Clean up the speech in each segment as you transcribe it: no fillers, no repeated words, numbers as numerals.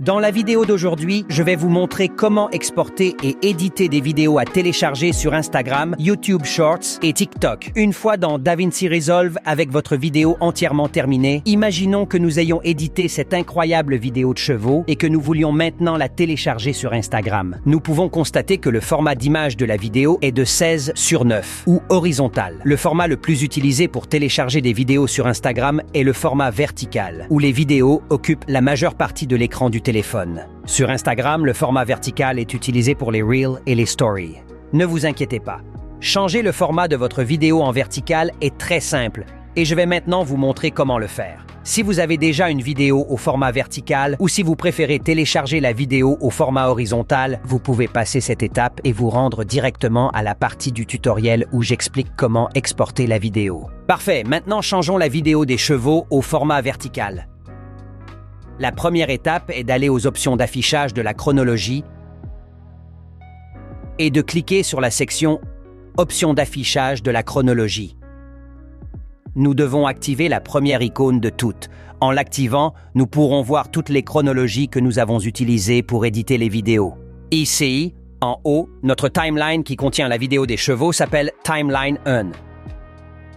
Dans la vidéo d'aujourd'hui, je vais vous montrer comment exporter et éditer des vidéos à télécharger sur Instagram, YouTube Shorts et TikTok. Une fois dans DaVinci Resolve avec votre vidéo entièrement terminée, imaginons que nous ayons édité cette incroyable vidéo de chevaux et que nous voulions maintenant la télécharger sur Instagram. Nous pouvons constater que le format d'image de la vidéo est de 16:9 ou horizontal. Le format le plus utilisé pour télécharger des vidéos sur Instagram est le format vertical, où les vidéos occupent la majeure partie de l'écran du téléphone. Sur Instagram, le format vertical est utilisé pour les Reels et les Stories. Ne vous inquiétez pas. Changer le format de votre vidéo en vertical est très simple et je vais maintenant vous montrer comment le faire. Si vous avez déjà une vidéo au format vertical ou si vous préférez télécharger la vidéo au format horizontal, vous pouvez passer cette étape et vous rendre directement à la partie du tutoriel où j'explique comment exporter la vidéo. Parfait, maintenant changeons la vidéo des chevaux au format vertical. La première étape est d'aller aux options d'affichage de la chronologie et de cliquer sur la section « Options d'affichage de la chronologie ». Nous devons activer la première icône de toutes. En l'activant, nous pourrons voir toutes les chronologies que nous avons utilisées pour éditer les vidéos. Ici, en haut, notre timeline qui contient la vidéo des chevaux s'appelle « Timeline 1 ».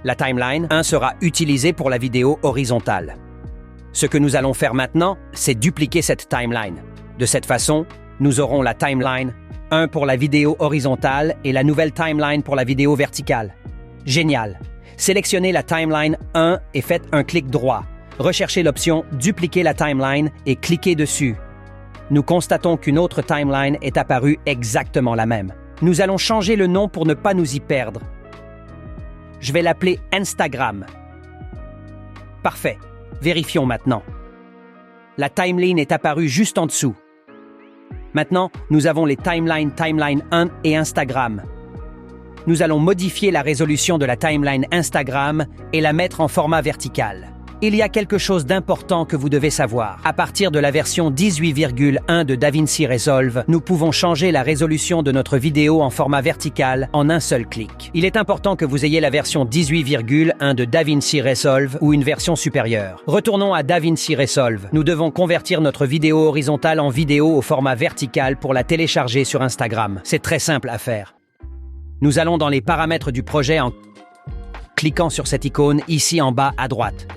La timeline 1 sera utilisée pour la vidéo horizontale. Ce que nous allons faire maintenant, c'est dupliquer cette timeline. De cette façon, nous aurons la timeline 1 pour la vidéo horizontale et la nouvelle timeline pour la vidéo verticale. Génial! Sélectionnez la timeline 1 et faites un clic droit. Recherchez l'option « Dupliquer la timeline » et cliquez dessus. Nous constatons qu'une autre timeline est apparue exactement la même. Nous allons changer le nom pour ne pas nous y perdre. Je vais l'appeler Instagram. Parfait. Vérifions maintenant. La timeline est apparue juste en dessous. Maintenant, nous avons les timelines Timeline 1 et Instagram. Nous allons modifier la résolution de la timeline Instagram et la mettre en format vertical. Il y a quelque chose d'important que vous devez savoir. À partir de la version 18,1 de DaVinci Resolve, nous pouvons changer la résolution de notre vidéo en format vertical en un seul clic. Il est important que vous ayez la version 18,1 de DaVinci Resolve ou une version supérieure. Retournons à DaVinci Resolve. Nous devons convertir notre vidéo horizontale en vidéo au format vertical pour la télécharger sur Instagram. C'est très simple à faire. Nous allons dans les paramètres du projet en cliquant sur cette icône ici en bas à droite.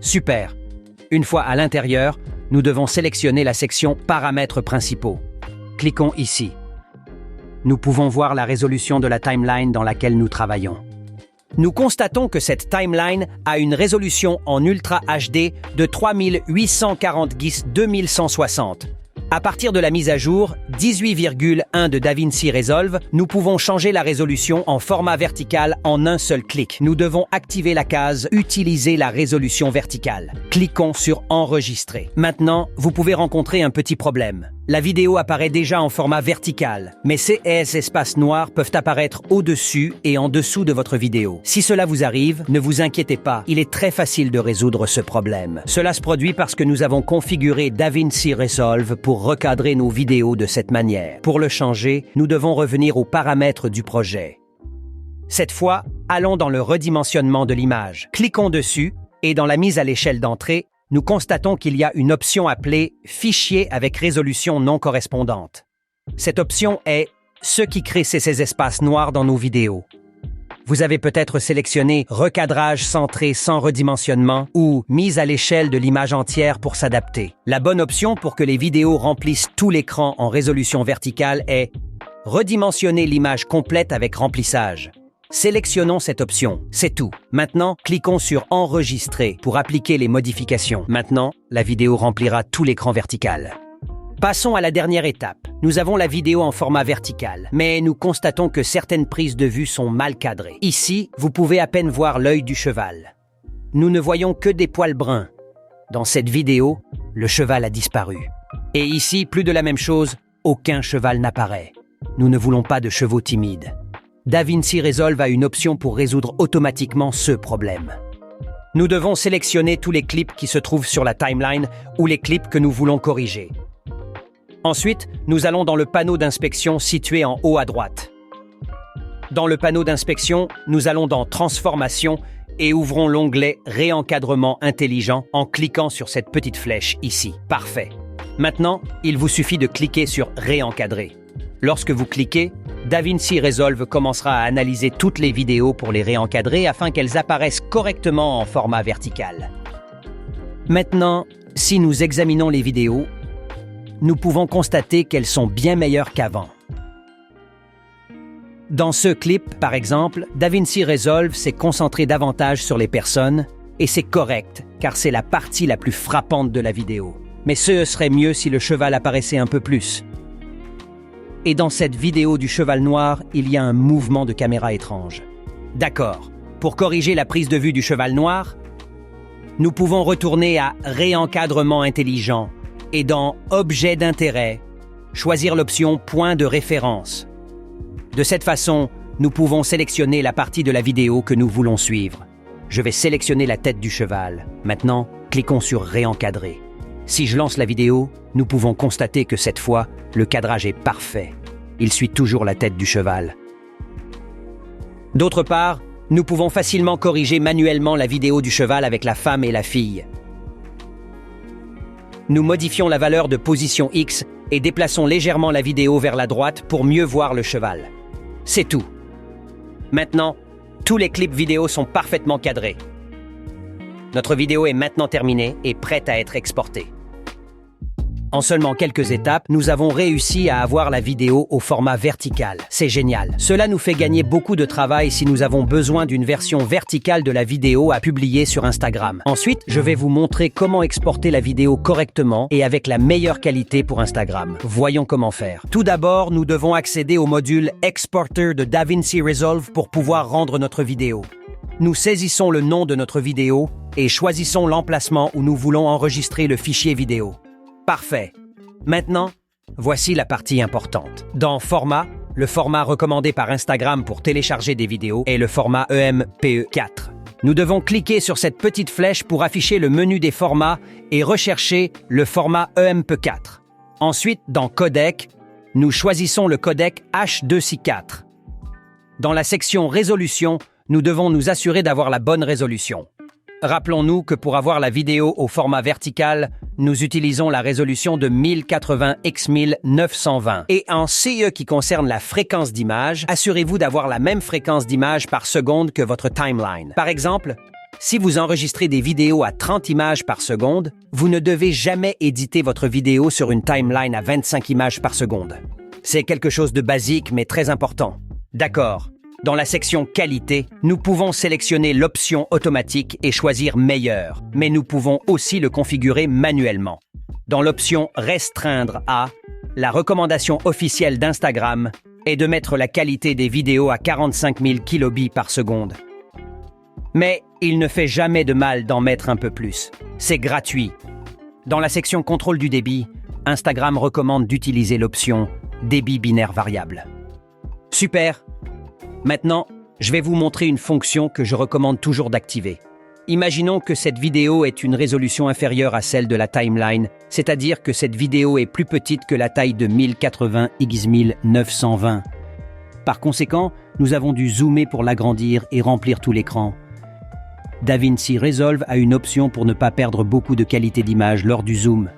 Super! Une fois à l'intérieur, nous devons sélectionner la section « Paramètres principaux ». Cliquons ici. Nous pouvons voir la résolution de la timeline dans laquelle nous travaillons. Nous constatons que cette timeline a une résolution en Ultra HD de 3840x2160. À partir de la mise à jour 18,1 de DaVinci Resolve, nous pouvons changer la résolution en format vertical en un seul clic. Nous devons activer la case « Utiliser la résolution verticale ». Cliquons sur « Enregistrer ». Maintenant, vous pouvez rencontrer un petit problème. La vidéo apparaît déjà en format vertical, mais ces espaces noirs peuvent apparaître au-dessus et en dessous de votre vidéo. Si cela vous arrive, ne vous inquiétez pas, il est très facile de résoudre ce problème. Cela se produit parce que nous avons configuré DaVinci Resolve pour recadrer nos vidéos de cette manière. Pour le changer, nous devons revenir aux paramètres du projet. Cette fois, allons dans le redimensionnement de l'image. Cliquons dessus et dans la mise à l'échelle d'entrée, nous constatons qu'il y a une option appelée « Fichier avec résolution non correspondante ». Cette option est ce qui crée ces espaces noirs dans nos vidéos. Vous avez peut-être sélectionné « Recadrage centré sans redimensionnement » ou « Mise à l'échelle de l'image entière pour s'adapter ». La bonne option pour que les vidéos remplissent tout l'écran en résolution verticale est « Redimensionner l'image complète avec remplissage ». Sélectionnons cette option, c'est tout. Maintenant, cliquons sur « Enregistrer » pour appliquer les modifications. Maintenant, la vidéo remplira tout l'écran vertical. Passons à la dernière étape. Nous avons la vidéo en format vertical, mais nous constatons que certaines prises de vue sont mal cadrées. Ici, vous pouvez à peine voir l'œil du cheval. Nous ne voyons que des poils bruns. Dans cette vidéo, le cheval a disparu. Et ici, plus de la même chose, aucun cheval n'apparaît. Nous ne voulons pas de chevaux timides. DaVinci Resolve a une option pour résoudre automatiquement ce problème. Nous devons sélectionner tous les clips qui se trouvent sur la timeline ou les clips que nous voulons corriger. Ensuite, nous allons dans le panneau d'inspection situé en haut à droite. Dans le panneau d'inspection, nous allons dans « Transformation » et ouvrons l'onglet « Réencadrement intelligent » en cliquant sur cette petite flèche ici. Parfait. Maintenant, il vous suffit de cliquer sur « Réencadrer ». Lorsque vous cliquez, DaVinci Resolve commencera à analyser toutes les vidéos pour les réencadrer afin qu'elles apparaissent correctement en format vertical. Maintenant, si nous examinons les vidéos, nous pouvons constater qu'elles sont bien meilleures qu'avant. Dans ce clip, par exemple, DaVinci Resolve s'est concentré davantage sur les personnes, et c'est correct, car c'est la partie la plus frappante de la vidéo. Mais ce serait mieux si le cheval apparaissait un peu plus. Et dans cette vidéo du cheval noir, il y a un mouvement de caméra étrange. D'accord, pour corriger la prise de vue du cheval noir, nous pouvons retourner à Réencadrement intelligent et dans Objet d'intérêt, choisir l'option Point de référence. De cette façon, nous pouvons sélectionner la partie de la vidéo que nous voulons suivre. Je vais sélectionner la tête du cheval. Maintenant, cliquons sur Réencadrer. Si je lance la vidéo, nous pouvons constater que cette fois, le cadrage est parfait. Il suit toujours la tête du cheval. D'autre part, nous pouvons facilement corriger manuellement la vidéo du cheval avec la femme et la fille. Nous modifions la valeur de position X et déplaçons légèrement la vidéo vers la droite pour mieux voir le cheval. C'est tout. Maintenant, tous les clips vidéo sont parfaitement cadrés. Notre vidéo est maintenant terminée et prête à être exportée. En seulement quelques étapes, nous avons réussi à avoir la vidéo au format vertical. C'est génial. Cela nous fait gagner beaucoup de travail si nous avons besoin d'une version verticale de la vidéo à publier sur Instagram. Ensuite, je vais vous montrer comment exporter la vidéo correctement et avec la meilleure qualité pour Instagram. Voyons comment faire. Tout d'abord, nous devons accéder au module Exporter de DaVinci Resolve pour pouvoir rendre notre vidéo. Nous saisissons le nom de notre vidéo et choisissons l'emplacement où nous voulons enregistrer le fichier vidéo. Parfait. Maintenant, voici la partie importante. Dans Format, le format recommandé par Instagram pour télécharger des vidéos est le format EMPE4. Nous devons cliquer sur cette petite flèche pour afficher le menu des formats et rechercher le format EMPE4. Ensuite, dans Codec, nous choisissons le codec H264. Dans la section Résolution, nous devons nous assurer d'avoir la bonne résolution. Rappelons-nous que pour avoir la vidéo au format vertical, nous utilisons la résolution de 1080 x 1920. Et en CE qui concerne la fréquence d'image, assurez-vous d'avoir la même fréquence d'image par seconde que votre timeline. Par exemple, si vous enregistrez des vidéos à 30 images par seconde, vous ne devez jamais éditer votre vidéo sur une timeline à 25 images par seconde. C'est quelque chose de basique mais très important. D'accord. Dans la section Qualité, nous pouvons sélectionner l'option automatique et choisir Meilleur, mais nous pouvons aussi le configurer manuellement. Dans l'option Restreindre à, la recommandation officielle d'Instagram est de mettre la qualité des vidéos à 45 000 kilobits par seconde. Mais il ne fait jamais de mal d'en mettre un peu plus. C'est gratuit. Dans la section Contrôle du débit, Instagram recommande d'utiliser l'option Débit binaire variable. Super! Maintenant, je vais vous montrer une fonction que je recommande toujours d'activer. Imaginons que cette vidéo ait une résolution inférieure à celle de la timeline, c'est-à-dire que cette vidéo est plus petite que la taille de 1080 x 1920. Par conséquent, nous avons dû zoomer pour l'agrandir et remplir tout l'écran. DaVinci Resolve a une option pour ne pas perdre beaucoup de qualité d'image lors du zoom.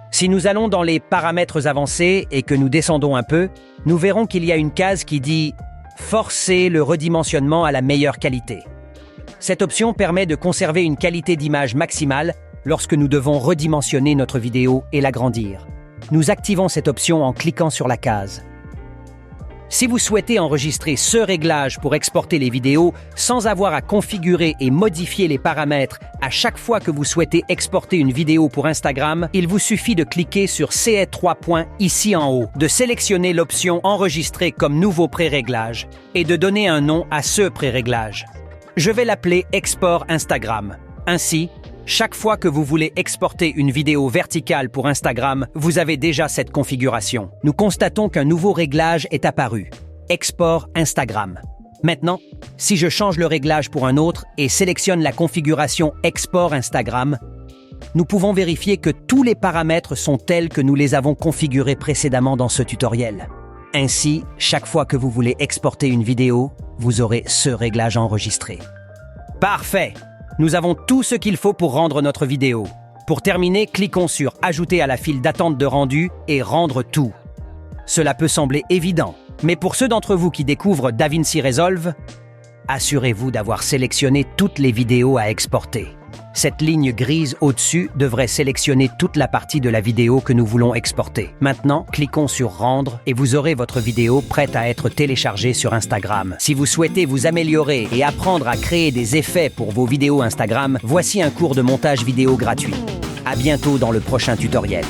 Si nous allons dans les paramètres avancés et que nous descendons un peu, nous verrons qu'il y a une case qui dit « Forcer le redimensionnement à la meilleure qualité ». Cette option permet de conserver une qualité d'image maximale lorsque nous devons redimensionner notre vidéo et l'agrandir. Nous activons cette option en cliquant sur la case. Si vous souhaitez enregistrer ce réglage pour exporter les vidéos sans avoir à configurer et modifier les paramètres à chaque fois que vous souhaitez exporter une vidéo pour Instagram, il vous suffit de cliquer sur ces 3 points ici en haut, de sélectionner l'option « Enregistrer comme nouveau pré-réglage » et de donner un nom à ce pré-réglage. Je vais l'appeler « Export Instagram ». Ainsi, chaque fois que vous voulez exporter une vidéo verticale pour Instagram, vous avez déjà cette configuration. Nous constatons qu'un nouveau réglage est apparu. Export Instagram. Maintenant, si je change le réglage pour un autre et sélectionne la configuration Export Instagram, nous pouvons vérifier que tous les paramètres sont tels que nous les avons configurés précédemment dans ce tutoriel. Ainsi, chaque fois que vous voulez exporter une vidéo, vous aurez ce réglage enregistré. Parfait! Nous avons tout ce qu'il faut pour rendre notre vidéo. Pour terminer, cliquons sur « Ajouter à la file d'attente de rendu » et « Rendre tout ». Cela peut sembler évident, mais pour ceux d'entre vous qui découvrent DaVinci Resolve, assurez-vous d'avoir sélectionné toutes les vidéos à exporter. Cette ligne grise au-dessus devrait sélectionner toute la partie de la vidéo que nous voulons exporter. Maintenant, cliquons sur « Rendre » et vous aurez votre vidéo prête à être téléchargée sur Instagram. Si vous souhaitez vous améliorer et apprendre à créer des effets pour vos vidéos Instagram, voici un cours de montage vidéo gratuit. À bientôt dans le prochain tutoriel.